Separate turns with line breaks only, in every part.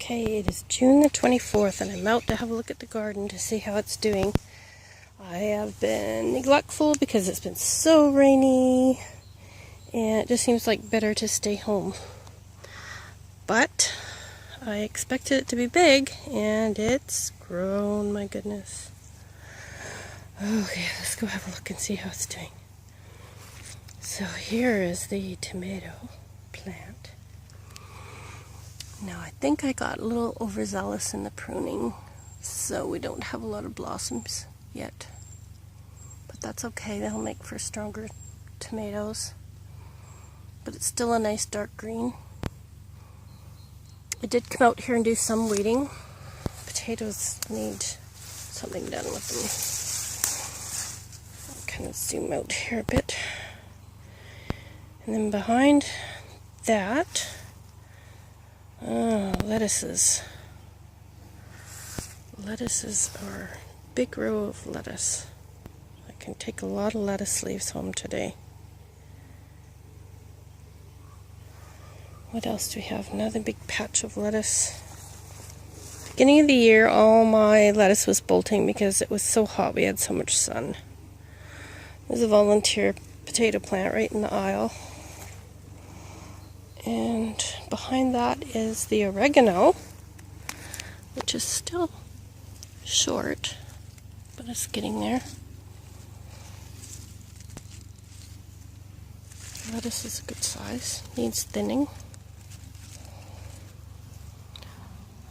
Okay, it is June the 24th and I'm out to have a look at the garden to see how it's doing. I have been neglectful because it's been so rainy and it just seems like better to stay home. But I expected it to be big and it's grown, my goodness. Okay, let's go have a look and see how it's doing. So here is the tomato plant. Now I think I got a little overzealous in the pruning, so we don't have a lot of blossoms yet. But that's okay, they'll make for stronger tomatoes. But it's still a nice dark green. I did come out here and do some weeding. Potatoes need something done with them. I'll kind of zoom out here a bit. And then behind that, lettuces. Lettuces are a big row of lettuce. I can take a lot of lettuce leaves home today. What else do we have? Another big patch of lettuce. Beginning of the year, all my lettuce was bolting because it was so hot. We had so much sun. There's a volunteer potato plant right in the aisle. And behind that is the oregano, which is still short, but it's getting there. Lettuce is a good size, needs thinning.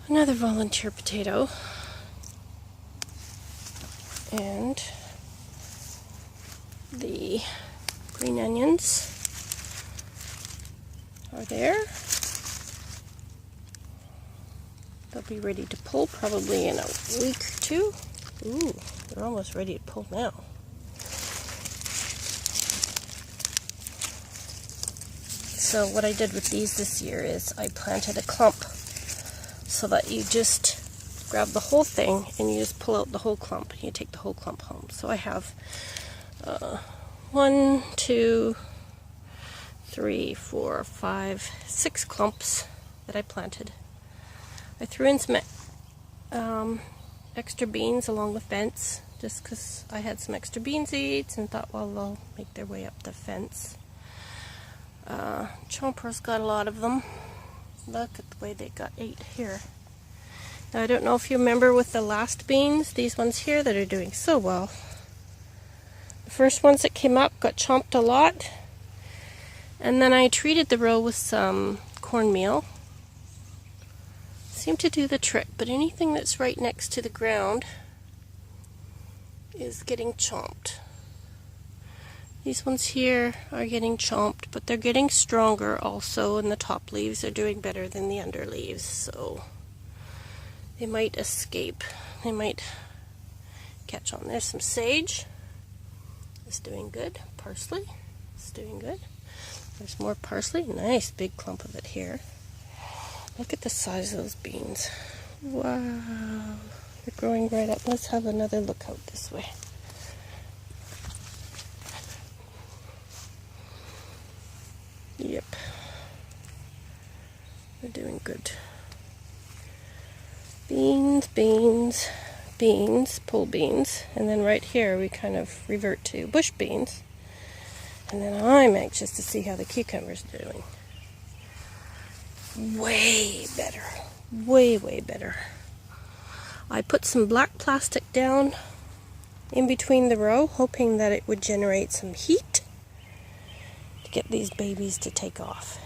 Another volunteer potato. And the green onions are there. They'll be ready to pull probably in a week or two. Ooh, they're almost ready to pull now. So what I did with these this year is I planted a clump so that you just grab the whole thing and you just pull out the whole clump and you take the whole clump home. So I have 1, 2, 3, 4, 5, 6 clumps that I planted. I threw in some extra beans along the fence just because I had some extra bean seeds and thought, well, they'll make their way up the fence. Chompers got a lot of them. Look at the way they got 8 here. Now I don't know if you remember with the last beans, these ones here that are doing so well. The first ones that came up got chomped a lot. And then I treated the row with some cornmeal. Seemed to do the trick, but anything that's right next to the ground is getting chomped. These ones here are getting chomped, but they're getting stronger also, and the top leaves are doing better than the under leaves, so they might escape. They might catch on. There's some sage. It's doing good. Parsley is doing good. There's more parsley. Nice big clump of it here. Look at the size of those beans. Wow. They're growing right up. Let's have another look out this way. Yep. They're doing good. Beans, beans, beans, pole beans. And then right here we kind of revert to bush beans. And then I'm anxious to see how the cucumbers are doing. Way better. Way, way better. I put some black plastic down in between the row, hoping that it would generate some heat to get these babies to take off.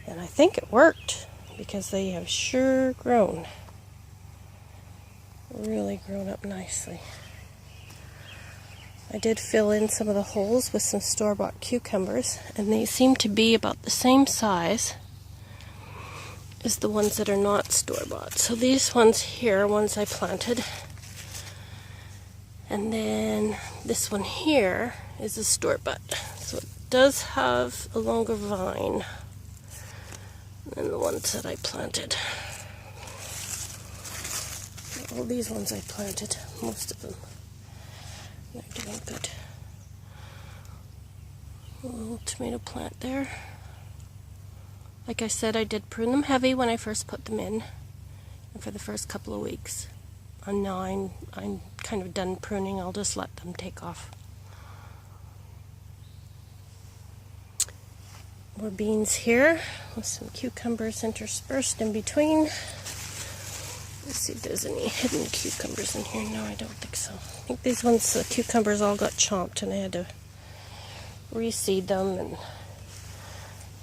And I think it worked, because they have sure grown. Really grown up nicely. I did fill in some of the holes with some store-bought cucumbers, and they seem to be about the same size as the ones that are not store-bought. So these ones here are ones I planted. And then this one here is a store-bought. So it does have a longer vine than the ones that I planted. All these ones I planted, most of them. They're doing good. A little tomato plant there. I Like I said, I did prune them heavy when I first put them in, and for the first couple of weeks. And now I'm kind of done pruning. I'll just let them take off. More beans here with some cucumbers interspersed in between. Let's see if there's any hidden cucumbers in here. No, I don't think so. I think these ones, the cucumbers all got chomped and I had to reseed them and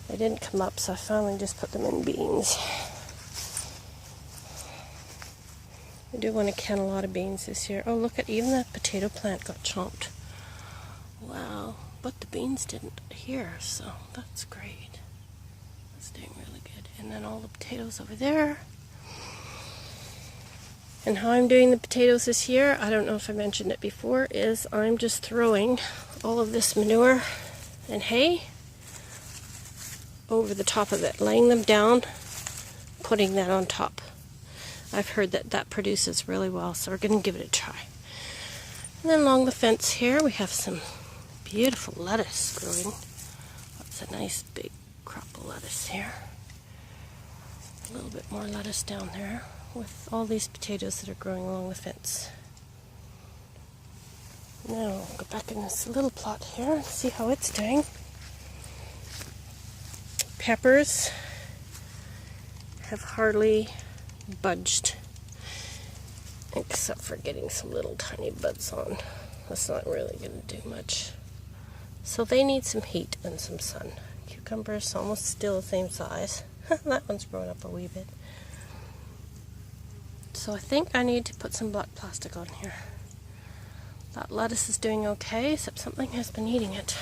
they didn't come up, so I finally just put them in beans. I do want to can a lot of beans this year. Oh, look at, even that potato plant got chomped. Wow, but the beans didn't here, so that's great. That's doing really good. And then all the potatoes over there. And how I'm doing the potatoes this year, I don't know if I mentioned it before, is I'm just throwing all of this manure and hay over the top of it, laying them down, putting that on top. I've heard that that produces really well, so we're going to give it a try. And then along the fence here, we have some beautiful lettuce growing. That's a nice big crop of lettuce here. A little bit more lettuce down there with all these potatoes that are growing along the fence. Now I'll go back in this little plot here and see how it's doing. Peppers have hardly budged, except for getting some little tiny buds on. That's not really going to do much. So they need some heat and some sun. Cucumbers almost still the same size. That one's grown up a wee bit. So I think I need to put some black plastic on here. That lettuce is doing okay, except something has been eating it.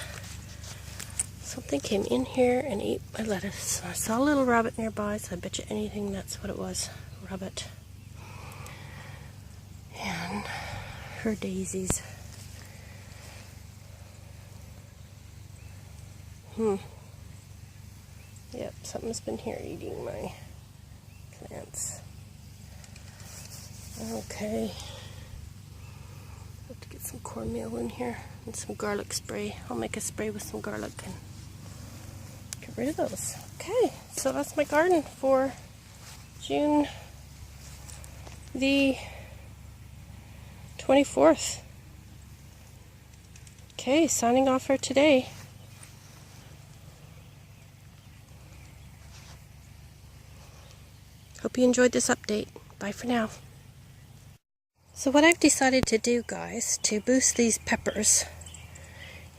Something came in here and ate my lettuce. I saw a little rabbit nearby, so I bet you anything that's what it was. Rabbit. And her daisies. Yep, something's been here eating my plants. Okay. Have to get some cornmeal in here and some garlic spray. I'll make a spray with some garlic and get rid of those. Okay, so that's my garden for June the 24th. Okay, signing off for today. Hope you enjoyed this update. Bye for now. So what I've decided to do, guys, to boost these peppers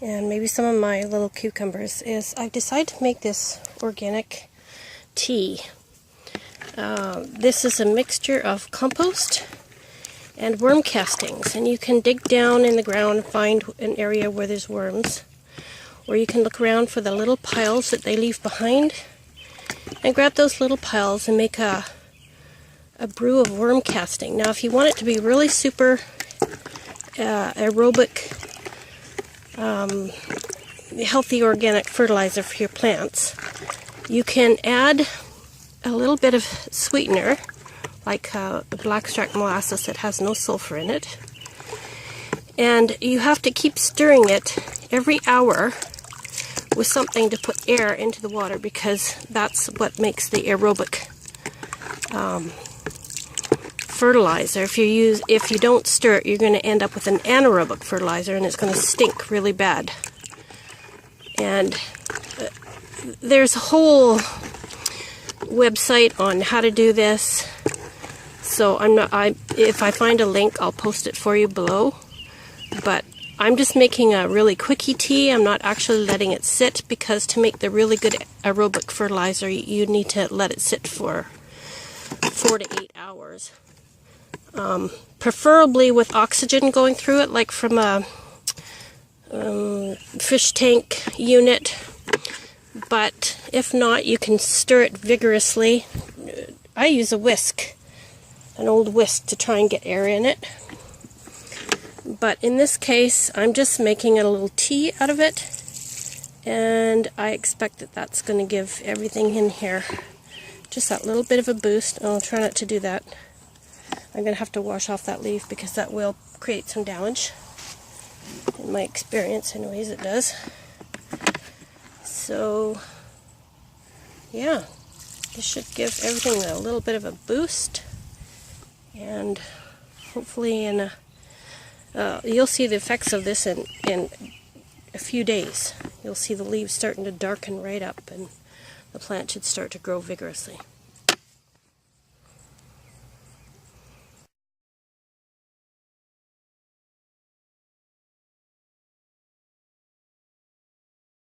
and maybe some of my little cucumbers, is I've decided to make this organic tea. This is a mixture of compost and worm castings, and you can dig down in the ground and find an area where there's worms, or you can look around for the little piles that they leave behind and grab those little piles and make a brew of worm casting. Now if you want it to be really super aerobic, healthy organic fertilizer for your plants, you can add a little bit of sweetener, like the blackstrap molasses that has no sulfur in it, and you have to keep stirring it every hour with something to put air into the water, because that's what makes the aerobic fertilizer. If you don't stir it, you're going to end up with an anaerobic fertilizer, and it's going to stink really bad. And there's a whole website on how to do this. So if I find a link, I'll post it for you below. But I'm just making a really quickie tea. I'm not actually letting it sit, because to make the really good aerobic fertilizer, you need to let it sit for 4 to 8 hours. Preferably with oxygen going through it, like from a fish tank unit. But if not, you can stir it vigorously. I use a whisk, an old whisk, to try and get air in it. But in this case, I'm just making a little tea out of it, and I expect that that's going to give everything in here just that little bit of a boost. I'll try not to do that. I'm going to have to wash off that leaf, because that will create some damage. In my experience, anyways, it does. So, yeah, This should give everything a little bit of a boost, and hopefully you'll see the effects of this in a few days. You'll see the leaves starting to darken right up, and the plant should start to grow vigorously.